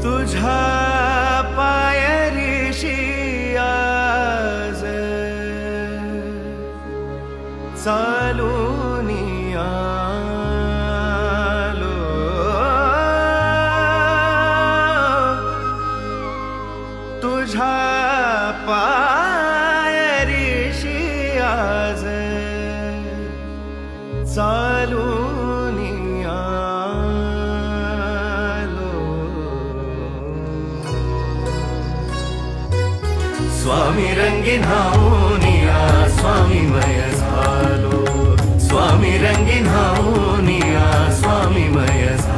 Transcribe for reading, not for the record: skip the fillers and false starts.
तुझ्या पायरीशी आज चालून आलो, तुझ्या पायरीशी आज चालून आलो. स्वामी रंगीन हाऊनिया स्वामीमय झालो, स्वामी रंगीन हाऊनिया स्वामीमय झालो.